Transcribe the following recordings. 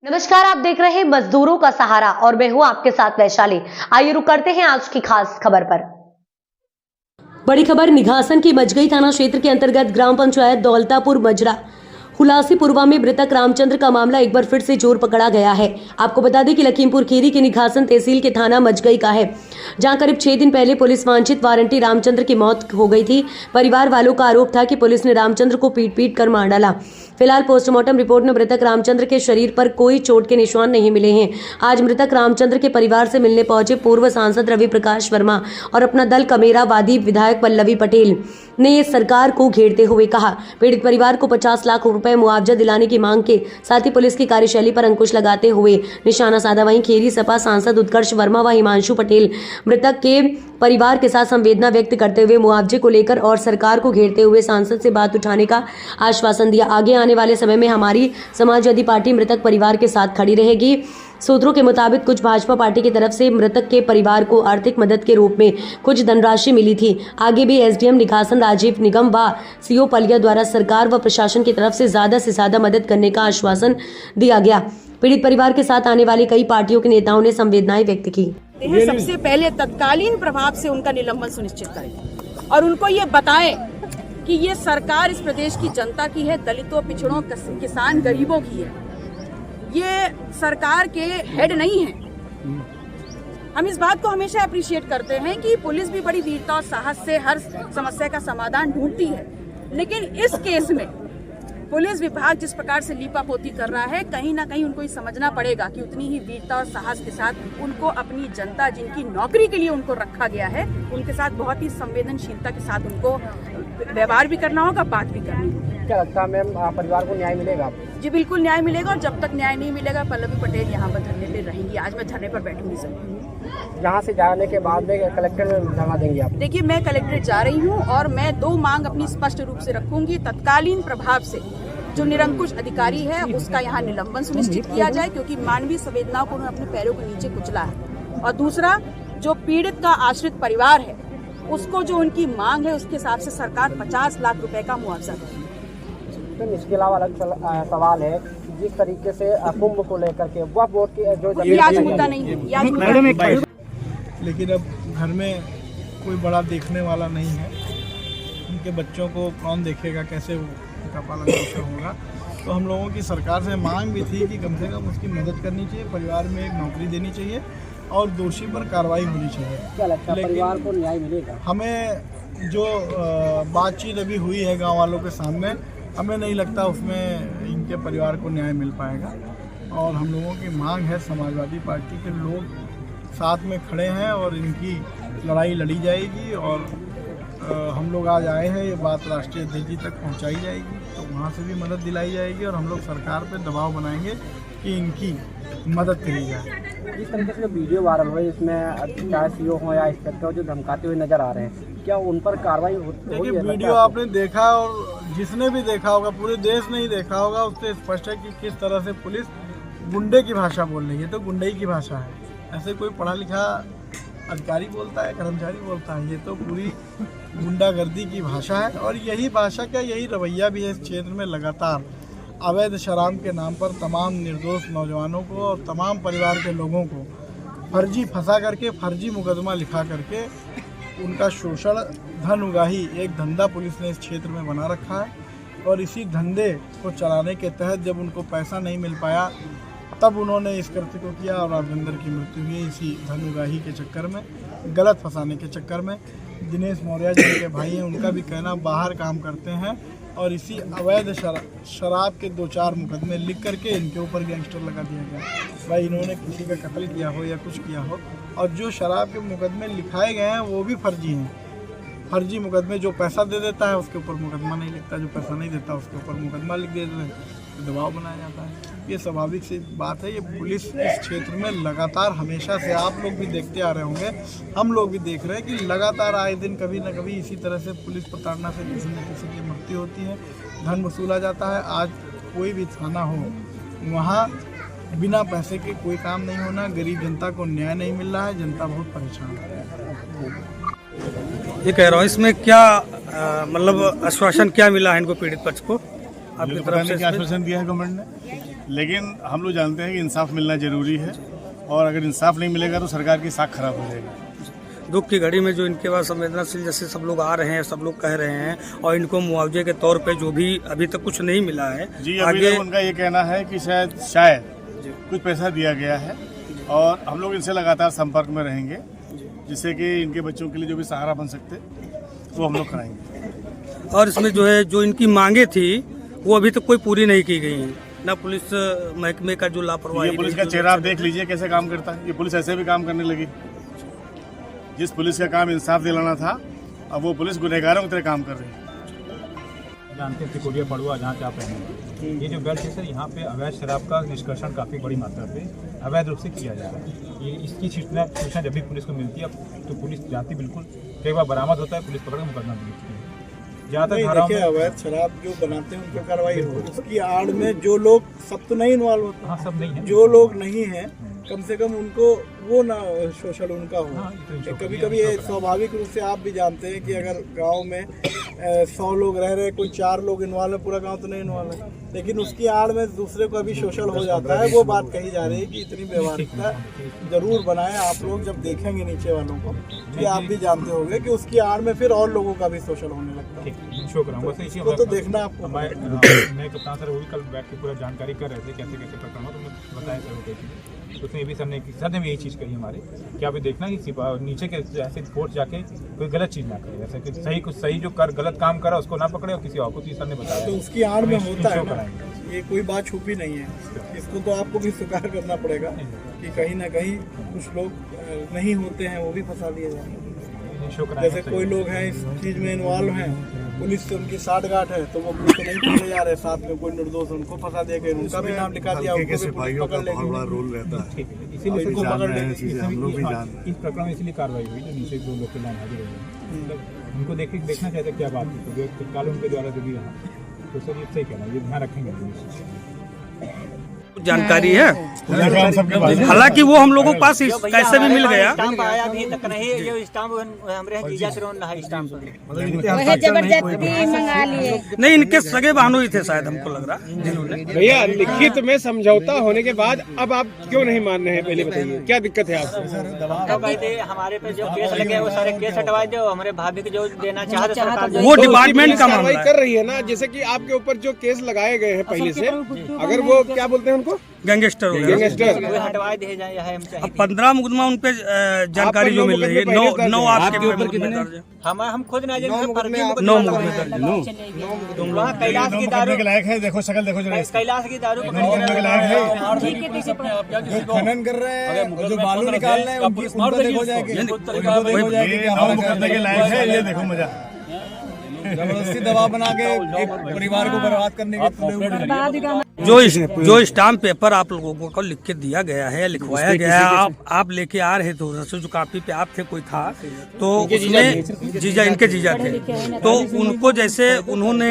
नमस्कार, आप देख रहे हैं मजदूरों का सहारा और मैं हूं आपके साथ वैशाली। आइए रुक करते हैं आज की खास खबर पर। बड़ी खबर निघासन की मजगई थाना क्षेत्र के अंतर्गत ग्राम पंचायत दौलतापुर मजरा हुलासीपुरवा में मृतक रामचंद्र का मामला एक बार फिर से जोर पकड़ा गया है। आपको बता दें कि लखीमपुर खीरी के निघासन तहसील के थाना मजगई का है, जहां करीब 6 दिन पहले पुलिस वांछित वारंटी रामचंद्र की मौत हो गई थी। परिवार वालों का आरोप था कि पुलिस ने रामचंद्र को पीट कर मार डाला। फिलहाल पोस्टमार्टम रिपोर्ट में मृतक रामचंद्र के शरीर पर कोई चोट के निशान नहीं मिले हैं। आज मृतक रामचंद्र के परिवार से मिलने पहुंचे पूर्व सांसद रवि प्रकाश वर्मा और अपना दल कमेरावादी विधायक पल्लवी पटेल ने सरकार को घेरते हुए कहा, पीड़ित परिवार को 50 लाख रुपए मुआवजा दिलाने की मांग के साथ ही पुलिस की कार्यशैली पर अंकुश लगाते हुए निशाना साधा। वहीं खेरी सपा सांसद उत्कर्ष वर्मा व हिमांशु पटेल मृतक के परिवार के साथ संवेदना व्यक्त करते हुए मुआवजे को लेकर और सरकार को घेरते हुए सांसद से बात उठाने का आश्वासन दिया। आगे आने वाले समय में हमारी समाजवादी पार्टी मृतक परिवार के साथ खड़ी रहेगी। सूत्रों के मुताबिक कुछ भाजपा पार्टी की तरफ से मृतक के परिवार को आर्थिक मदद के रूप में कुछ धनराशि मिली थी। आगे भी एसडीएम निघासन राजीव निगम व सीओ पलिया द्वारा सरकार व प्रशासन की तरफ से ज्यादा मदद करने का आश्वासन दिया गया। पीड़ित परिवार के साथ आने वाली कई पार्टियों के नेताओं ने संवेदनाएं व्यक्त की। सबसे पहले तत्कालीन प्रभाव से उनका निलंबन सुनिश्चित करें और उनको ये बताएं कि ये सरकार इस प्रदेश की जनता की है, दलितों, पिछड़ों, किसान, गरीबों की है। ये सरकार के हेड नहीं है। हम इस बात को हमेशा अप्रिशिएट करते हैं कि पुलिस भी बड़ी वीरता और साहस से हर समस्या का समाधान ढूंढती है, लेकिन इस केस में पुलिस विभाग जिस प्रकार से लीपापोती कर रहा है, कहीं ना कहीं उनको ये समझना पड़ेगा कि उतनी ही वीरता और साहस के साथ उनको अपनी जनता, जिनकी नौकरी के लिए उनको रखा गया है, उनके साथ बहुत ही संवेदनशीलता के साथ उनको व्यवहार भी करना होगा, बात भी करनी होगी। क्या लगता है मैम, परिवार को न्याय मिलेगा? जी बिल्कुल न्याय मिलेगा, और जब तक न्याय नहीं मिलेगा पल्लवी पटेल यहाँ पर धरने पे रहेंगी। आज मैं धरने पर बैठूंगी जरूर। यहाँ से जाने के बाद में कलेक्टर में जमा देंगे आप? देखिए, मैं कलेक्ट्रेट जा रही हूँ और मैं 2 मांग अपनी स्पष्ट रूप से रखूंगी। तत्कालीन प्रभाव से जो निरंकुश अधिकारी है उसका यहाँ निलंबन सुनिश्चित किया जाए, क्योंकि मानवीय संवेदनाओं को उन्होंने अपने पैरों के नीचे कुचला है। और दूसरा, जो पीड़ित का आश्रित परिवार है उसको जो उनकी मांग है उसके हिसाब से सरकार 50 लाख रुपए का मुआवजा देगी। तो इसके अलावा अलग सवाल है, जिस तरीके से कुंभ को लेकर के वह वोट की जो आज मुद्दा नहीं है, लेकिन अब घर में कोई बड़ा देखने वाला नहीं है। उनके बच्चों को कौन देखेगा, कैसे उनका पालन पोषण होगा। तो हम लोगों की सरकार से मांग भी थी कि कम से कम उसकी मदद करनी चाहिए, परिवार में एक नौकरी देनी चाहिए और दोषी पर कार्रवाई होनी चाहिए। क्या लगता है परिवार को न्याय मिलेगा? हमें जो बातचीत अभी हुई है गांव वालों के सामने, हमें नहीं लगता उसमें इनके परिवार को न्याय मिल पाएगा। और हम लोगों की मांग है, समाजवादी पार्टी के लोग साथ में खड़े हैं और इनकी लड़ाई लड़ी जाएगी। और हम लोग आज आए हैं, ये बात राष्ट्रीय अध्यक्ष जी तक पहुंचाई जाएगी, तो वहाँ से भी मदद दिलाई जाएगी और हम लोग सरकार पे दबाव बनाएंगे कि इनकी मदद करी जाए। जिस तरीके से जो वीडियो वायरल हुई, इसमें चाहे सीओ हो या इंस्पेक्टर हो जो धमकाते हुए नजर आ रहे हैं, क्या उन पर कार्रवाई होगी? देखिए, वीडियो आपने देखा और जिसने भी देखा होगा, पूरे देश ने ही देखा होगा, उससे स्पष्ट है कि किस तरह से पुलिस गुंडे की भाषा बोल रही है। तो गुंडे की भाषा है, ऐसे कोई पढ़ा लिखा अधिकारी बोलता है, कर्मचारी बोलता है? ये तो पूरी गुंडागर्दी की भाषा है। और यही भाषा क्या, यही रवैया भी है इस क्षेत्र में। लगातार अवैध शराब के नाम पर तमाम निर्दोष नौजवानों को और तमाम परिवार के लोगों को फर्जी फंसा करके, फर्जी मुकदमा लिखा करके उनका शोषण, धन उगाही एक धंधा पुलिस ने इस क्षेत्र में बना रखा है। और इसी धंधे को चलाने के तहत जब उनको पैसा नहीं मिल पाया, तब उन्होंने इस कृत्य को किया और राजेंद्र की मृत्यु हुई इसी धन उगाही के चक्कर में, गलत फंसाने के चक्कर में। दिनेश मौर्य जी के भाई हैं, उनका भी कहना बाहर काम करते हैं और इसी अवैध शराब के 2-4 मुकदमे लिख करके इनके ऊपर गैंगस्टर लगा दिया गया। भाई इन्होंने किसी का कत्ल किया हो या कुछ किया हो, और जो शराब के मुकदमे लिखाए गए हैं वो भी फर्जी हैं। फर्जी मुकदमे, जो पैसा दे देता है उसके ऊपर मुकदमा नहीं लिखता, जो पैसा नहीं देता उसके ऊपर मुकदमा लिख देते हैं, तो दबाव बनाया जाता है। ये स्वाभाविक सी बात है। ये पुलिस इस क्षेत्र में लगातार, हमेशा से आप लोग भी देखते आ रहे होंगे, हम लोग भी देख रहे हैं कि लगातार आए दिन कभी न कभी इसी तरह से पुलिस प्रताड़ना से किसी न किसी की मृत्यु होती है, धन वसूला जाता है। आज कोई भी थाना हो, वहाँ बिना पैसे के कोई काम नहीं होना, गरीब जनता को न्याय नहीं मिल रहा है, जनता बहुत परेशान है। ये कह रहा हूँ, इसमें क्या मतलब आश्वासन क्या मिला है इनको, पीड़ित पक्ष को? आपकी तरफ से आश्वासन दिया है गवर्नमेंट ने, लेकिन हम लोग जानते हैं कि इंसाफ मिलना जरूरी है और अगर इंसाफ नहीं मिलेगा तो सरकार की साख खराब हो जाएगी। दुख की घड़ी में जो इनके पास संवेदनशील जैसे सब लोग आ रहे हैं, सब लोग कह रहे हैं, और इनको मुआवजे के तौर पे जो भी अभी तक कुछ नहीं मिला है जी, अभी तक उनका ये कहना है कि शायद कुछ पैसा दिया गया है और हम लोग इनसे लगातार संपर्क में रहेंगे, जिससे कि इनके बच्चों के लिए जो भी सहारा बन सकते वो हम लोग कराएंगे। और इसमें जो है जो इनकी मांगे थी वो अभी तक कोई पूरी नहीं की गई हैं, ना पुलिस महकमे का जो लापरवाही, ये पुलिस का चेहरा आप देख लीजिए कैसे काम करता है। ये पुलिस ऐसे भी काम करने लगी। जिस पुलिस का काम इंसाफ दिलाना था, अब वो पुलिस गुनहगारों की तरह काम कर रही है। जानते हैं सिकोड़िया पड़ुआ जहाँ से आप रहेंगे, ये जो बेल्ट है सर, यहाँ पे अवैध शराब का निष्कर्षण काफ़ी बड़ी मात्रा पे अवैध रूप से किया जा रहा है। ये इसकी सूचना जब भी पुलिस को मिलती है तो पुलिस जाती बिल्कुल, कई बार बरामद होता है, पुलिस पकड़ के मुकदमा देती है। जहाँ तक देखिए, अवैध शराब जो बनाते हैं उन पर कार्रवाई हो, उसकी आड़ में जो लोग, सब तो नहीं इन्वॉल्व होते, हाँ सब नहीं है, जो लोग नहीं हैं कम से कम उनको वो ना शोषण उनका हो। हाँ, कभी कभी ये स्वाभाविक रूप से आप भी जानते हैं कि अगर गांव में 100 लोग रह रहे, कोई 4 लोग इन्वॉल्व है, पूरा गांव तो नहीं इन्वॉल्व है, लेकिन उसकी आड़ में दूसरे को भी शोषण हो जाता है। वो बात कही जा रही है कि इतनी व्यवहारिकता जरूर बनाए। आप लोग जब देखेंगे नीचे वालों को, कि आप भी जानते होंगे कि उसकी आड़ में फिर और लोगों का भी शोषण होने लगता है। शो कराऊंगा सर, इसी तो देखना आपको। मैं कप्तान सर वो भी कल बैठ के पूरा जानकारी कर रहे थे कैसे कैसे प्रकरण हो, तो मैं बताया सर वो उसने भी सर ने भी यही चीज़ कही हमारे कि आप देखना कि नीचे के ऐसे कोर्ट जाके कोई गलत चीज़ ना करे, जैसे कि सही जो गलत काम करा उसको ना पकड़े और किसी और को सर ने बताया। तो उसकी आड़ में होता है ना, ये कोई बात छुपी नहीं है, इसको तो आपको भी स्वीकार करना पड़ेगा कि कहीं ना कहीं कुछ लोग नहीं होते हैं, वो भी फंसा दिए जाते हैं। जैसे कोई लोग हैं इस चीज में इन्वॉल्व हैं, पुलिस से उनकी साठगांठ है, तो वो पुलिस को नहीं पकड़े जा रहे, साथ में कोई निर्दोष उनको फंसा दिया गया, उनका भी नाम लिखा दिया, उनको भी पकड़ लेंगे। बड़ा रोल रहता है, इसीलिए उनको पकड़ लेंगे। हम लोग भी जानते इस प्रकरण में इसलिए कार्रवाई हुई जो नीचे 2 लोग के नाम हाजिर हुए, उनको देखना चाहते क्या बात थी, तो तत्काल उनके द्वारा जो भी रहा, तो सर ये सही कहना, ये ध्यान रखेंगे। जानकारी है, हालांकि वो हम लोगों के पास कैसे भी मिल गया। स्टाम्प आया अभी तक नहीं, ये स्टाम्प हमरे जीजा से ना है स्टाम्प, वह जबरदस्ती मंगा लिए। नहीं, इनके सगे बहनों ही थे शायद, हमको लग रहा जिन्होंने। भैया, लिखित में समझौता होने के बाद अब आप क्यों नहीं मान रहे हैं, पहले बताइए क्या दिक्कत है आपको? तो कहते हमारे पे जो केस लगे वो सारे केस हटवाए दो, हमारे भाभी को जो देना चाहते सरकार वो डिपार्टमेंट का मामला कर रही है ना, जैसे कि आपके ऊपर जो केस लगाए गए हैं पहले से, अगर वो क्या बोलते हैं उनको, गैंगस्टर वो हटवाए दिए जाए, हम चाहिए। 15 मुकदमा उन पे जानकारी जो मिल रही है, 9 आपके ऊपर कितने दर्ज है? हम खुद ना जाने 9 मुकदमे दर्ज है। वहाँ कैलाश की दारू के लायक है, देखो शक्ल देखो जरा, कैलाश की दारू के लायक है। खनन कर रहे हैं, जो बालू निकाल रहे हैं, उनको देखो जाएंगे, ये 9 मुकदमे के लायक है, ये देखो मजा। जबरदस्ती दबाव बना के एक परिवार को बर्बाद करने के जो स्टाम्प पेपर आप लोगों को लिख के दिया गया है, लिखवाया गया है, आप लेके आ रहे थे उधर से, जो कापी पे आप थे, कोई था तो उसमें इनके जीजा थे, तो उनको जैसे उन्होंने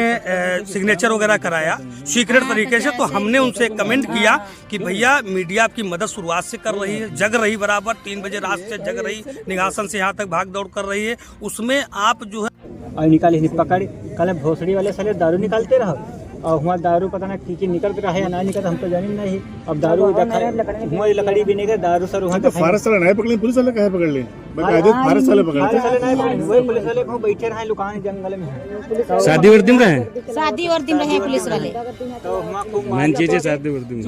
सिग्नेचर वगैरह कराया सीक्रेट तरीके से, तो हमने उनसे कमेंट किया कि भैया मीडिया आपकी मदद शुरुआत से कर रही है, जग रही बराबर 3 बजे रात से जग रही, निगासन से यहाँ तक भाग दौड़ कर रही है, उसमें आप जो है और निकाली पकड़ कल भोसड़ी वाले साले दारू निकालते रहो, और वहाँ दारू पता ना की निकलते रहे या ना निकलते, हम तो जानी नहीं। अब दारू हुआ लकड़ी भी नहीं, दारू सर वहाँ फारस वाला नहीं पकड़े, पुलिस वाले कहे पकड़ ले, फारस वाले पकड़े, वही पुलिस वाले वहाँ बैठे रहे लुकान जंगल में, शादी वर्दी में रहे, शादी और दिन रहे पुलिस वाले, तो वहाँ खूब शादी वर्दी में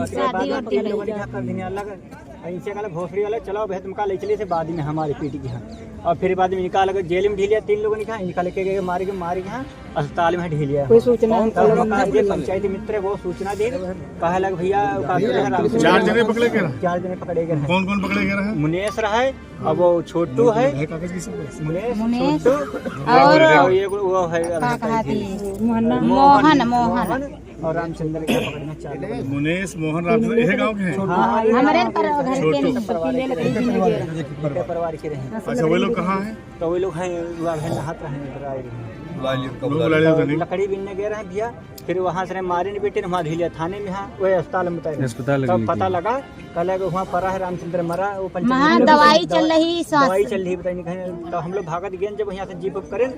इनसे कल भोसड़ी वाले चलो भैया तुमका ले चलिए से बाद में हमारे पीटी के यहाँ, और फिर बाद में निकाल जेल में ढीलिया 3 लोगों ने कहा इनका लेके गए मारे के यहाँ अस्पताल में ढीलिया। कोई सूचना पंचायती मित्र वो सूचना दे कहा लग भैया 4 जने पकड़े गए, 4 जने पकड़े गए। कौन पकड़े गए? मुनेश रहा है, अब वो छोटू है, मुनेश और ये वो है मोहन और रामचंद्र के पकड़ना चाहिए। मुनेश मोहन रामचंद्र यह गाँव के हैं, हमारे परिवार के रहे। अच्छा वो लोग कहाँ हैं? तो वो लोग हैं नहात रहे, लकड़ी बिनने गए रहे भैया, फिर वहाँ से मारे नहीं बेटे वहाँ ढीलिया थाने में, वही अस्पताल में तब पता लगा कल वहाँ पड़ा है रामचंद्र मरा, वो दवाई चल रही बताइए। तो हम लोग भागत गए, जब यहाँ से जीप करें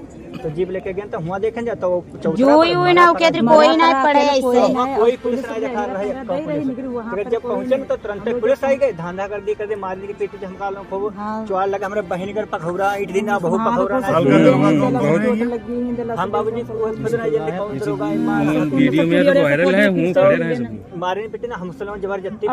तो जीप लेके गए तो हुआ देखें जा तो जो ही ना हो के कोई ना पड़े ऐसे कोई पुलिस नहीं देखा रही फिर जब पहुंचे तो तुरंत पुलिस आई गई, धांधा कर दी मारने की पीछे हमका लोग खूब चुआर लगा। हमारे बहन कर पखौरा ईट दी ना बहु पखौरा हम बाबूजी खुद ना जल्दी कौन दरोगा वीडियो में तो वायरल है, हूं खड़े रहे सब मारे पिटे ना हम लोग जबरदस्ती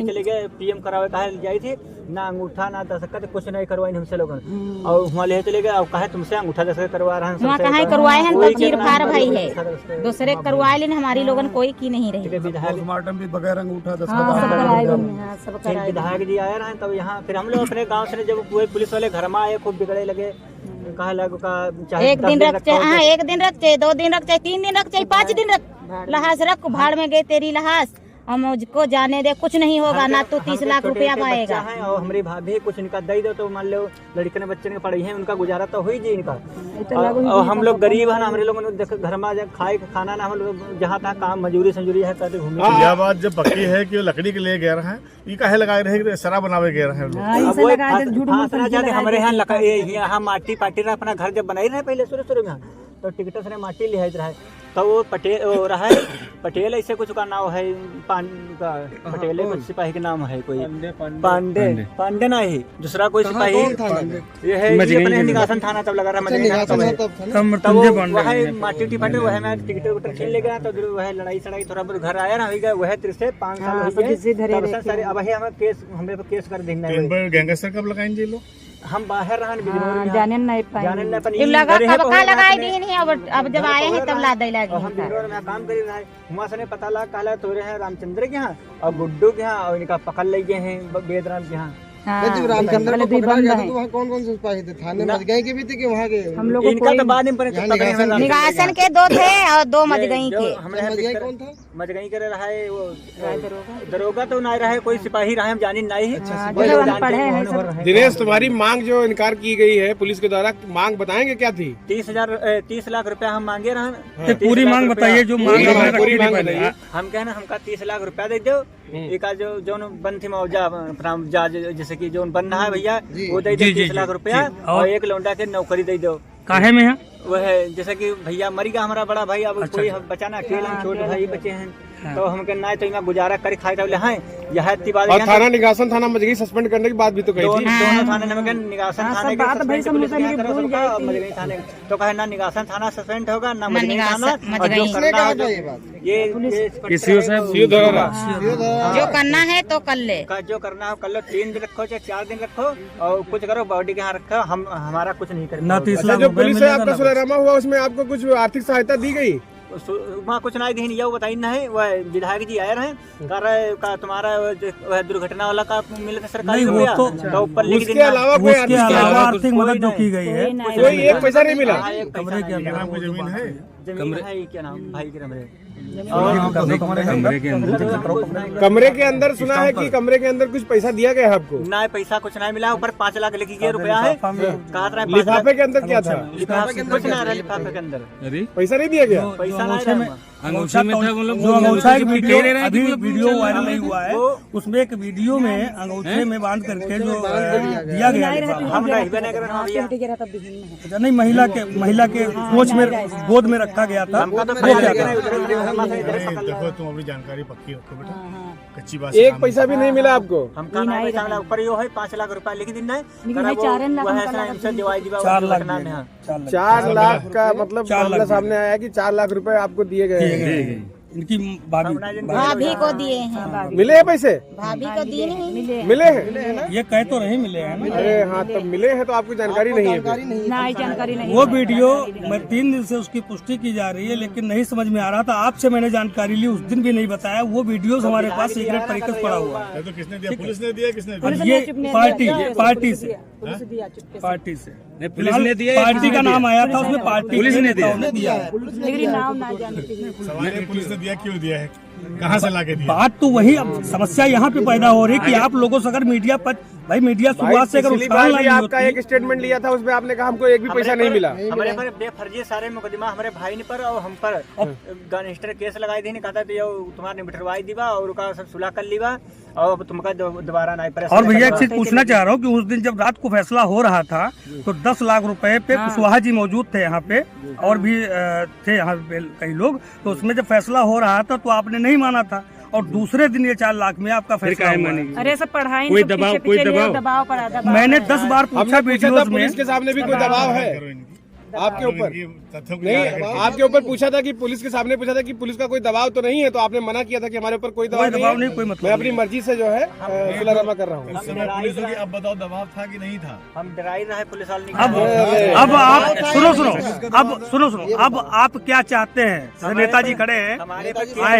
चले गए पीएम करावे कहा जाई थी ना अंगूठा ना दस्तखत कुछ नहीं करवाई हमसे लोगों और वहाँ ले चले गए। अब कहे तुमसे अंगूठा दस्तखत करवा रहे हैं, वहाँ कहाँ करवाए हैं तो चीर फाड़ भाई है दूसरे करवाए लेकिन हमारी लोगन कोई की नहीं रही। पोस्टमार्टम भी बगैर अंगूठा फिर विधायक जी आए रहे तब यहाँ फिर हम लोग अपने गांव से जब पूरे पुलिस वाले घर में आए खूब बिगड़े लगे। कहा लगा एक दिन रख चाहे, हाँ एक दिन रख चाहे, 2 दिन रख चाहे, 3 दिन रख चाहे, 5 दिन रख, लहास रख, भाड़ में गए तेरी लहास, और मुझको जाने दे, कुछ नहीं होगा ना तो 30 लाख रुपया पाएगा। और हमारी भाभी कुछ इनका दे दो तो मान लो लड़के ने बच्चे ने पढ़ी है उनका गुजारा तो हुई जी इनका। और हम लोग गरीब है ना, हमारे लोगों ने घर में खाए खाना ना, हम लोग जहाँ तहाँ काम मजूरी संजूरी है करते घूमे। यह बात जब पक्की है कि लकड़ी के लिए गए रहे हैं, ये काहे लगाए रहे शराब बनावे गए रहे हैं। हमारे यहाँ माटी पाटी रहा अपना घर जब बनाई रहे पहले शुरू में तो टिकट से माटी लिहाज रहा है तो वो पटेल ऐसे कुछ का नाम है पटेल कुछ सिपाही के नाम है कोई पांडे ना ही दूसरा कोई सिपाही ये है अपने निगासन थाना तब लगा रहा माटी उटी फटे वह मैं टिकट उटर छीन ले गया तो वह लड़ाई सड़ाई थोड़ा बहुत घर आया ना वह 5 साल हो गए। अब हमें केस कर देना गैंगस्टर कब लगाएंगे लोग, हम बाहर जाने नहीं पाए लगा लगाई दी नहीं। अब जब आए हैं तब लाद लगी हम में काम कर रहे हैं वहाँ से पता लगा काला तोरे हैं रामचंद्र के यहाँ और गुड्डू के यहाँ और इनका पकड़ ले गए हैं बेदराम के यहाँ। रामचंद्र को पकड़ा गया था तो वहाँ कौन कौन से सिपाही थे, थाने मजगई के भी थे कि वहाँ के हम लोग इनका तो बाद में निगासन के 2 थे और 2 मजगई के। मजगई कौन था? मजगई करे रहा है वो दरोगा तो नहीं रहा है, कोई सिपाही रहा है हम जानी नहीं है। दिनेश तुम्हारी मांग जो इनकार की गई है पुलिस के द्वारा, मांग बताएंगे क्या थी? 30 लाख रुपया हम मांगे रहे। पूरी मांग बताइए जो मांग हम कहना हमका 30 लाख रुपया दे दो, एक जो बन थी मुआवजा जैसे कि जो बन रहा है भैया वो दे दो 30 लाख रुपया और एक लौंडा के नौकरी दे दो। काहे में है वह जैसे कि भैया मर गया हमारा बड़ा भाई, अब कोई बचाना अकेले छोटे भाई बचे हैं तो हम कहना है तो इतना गुजारा कर खाए तो यह थाना निगासन थाना मजगई सस्पेंड करने की बात भी तो कही थी। दोनों थाने में निगासन थाने थाने तो कहे ना निगासन थाना सस्पेंड होगा ना मजगई थाना। ये जो करना है तो कर ले, जो करना हो कर लो, 3 दिन रखो चाहे 4 दिन रखो और कुछ करो बॉडी के यहाँ रखो, हम हमारा कुछ नहीं करना। जो पुलिस से आपका सुलहनामा हुआ उसमें आपको कुछ आर्थिक सहायता दी गई? वहाँ कुछ नहीं दी, ये बताई नहीं। वह विधायक जी आए रहे कर रहे का तुम्हारा वह दुर्घटना वाला का मिले थे सरकारी तो ऊपर लिख उसके अलावा कोई आर्थिक मदद जो की गई है कोई 1 पैसा नहीं मिला? कमरे के अंदर जमीन है, जमीन है क्या नाम भाई के कमरे कमरे के अंदर सुना है कि कमरे के अंदर कुछ पैसा दिया गया है आपको? नहीं पैसा कुछ नहीं मिला, ऊपर 5 लाख लिखी गया रुपया है। कहा लिफाफे के अंदर क्या था? कुछ नहीं रहा लिफाफे के अंदर, पैसा नहीं दिया गया? पैसा नहीं अंगूठा में था, जो अंगूठा एक वीडियो वायरल नहीं हुआ है उसमें एक वीडियो में अंगूठे में बांध करके जो दिया गया नहीं महिला के कोच में गोद में रखा गया था। देखो तुम अभी जानकारी पक्की रखो बेटा, कच्ची बात 1 पैसा भी नहीं मिला आपको? हम ऊपर यो है 5 लाख रुपया लिख दिन 4 लाख का मतलब मामला सामने आया कि 4 लाख रुपए आपको दिए गए हैं। इनकी भाभी को दिए हैं। मिले हैं पैसे? भाभी को दिए नहीं मिले हैं? ये कह तो नहीं मिले हैं। अरे हाँ तो मिले हैं तो आपको जानकारी नहीं है? नहीं जानकारी नहीं। वो वीडियो मैं 3 दिन से उसकी पुष्टि की जा रही है लेकिन नहीं समझ में आ रहा था, आपसे मैंने जानकारी ली, उस दिन भी नहीं बताया। वो वीडियो हमारे पास सीक्रेट तरीके से पड़ा हुआ है। तो किसने दिया? पुलिस ने दिया? किसने दिया? ये पार्टी से पुलिस ने दिया, पार्टी का नाम आया था उसमें, पार्टी पुलिस ने दिया। सवाल पुलिस ने दिया क्यों दिया है? कहाँ से लाके दिया? बात तो वही, अब समस्या यहाँ पे पैदा हो रही है कि आप लोगों से अगर मीडिया पर, भाई मीडिया शुरुआत से अगर उछाल नहीं आपका एक होती। स्टेटमेंट लिया था, उसमें आपने कहा हमको एक भी पैसा नहीं मिला। हमारे पर बेफर्जी सारे मुकदमा हमारे भाई ने पर और हम पर गणेश केस लगाई थी, कहता तो तुम्हारे बिठरवाई दीवा और उनका सब सुलह कर लीवा और तुमका दोबारा नहीं परेशान। और भैया एक चीज पूछना चाह रहा हूँ कि उस दिन जब रात को फैसला हो रहा था तो 10 लाख रुपए पे कुशवाहा जी मौजूद थे यहाँ पे और भी थे यहाँ पे कई लोग, तो उसमें जब फैसला हो रहा था तो आपने नहीं माना था और दूसरे दिन ये 4 लाख में आपका फैसला हुआ। अरे सब पढ़ाई कोई दबाव पड़ा था। मैंने 10 बार पूछा वीडियोस में, पुलिस के सामने भी कोई दबाव है आपके ऊपर? नहीं, आपके ऊपर पूछा था कि पुलिस के सामने पूछा था कि पुलिस का कोई दबाव तो नहीं है, तो आपने मना किया था कि हमारे ऊपर कोई दबाव नहीं, कोई मतलब मैं अपनी मर्जी से जो है सुलहनामा कर रहा हूँ। अब बताओ दबाव था कि नहीं था? हम डराई रहे पुलिस वाले। अब आप सुनो, अब आप क्या चाहते हैं? नेताजी खड़े हैं,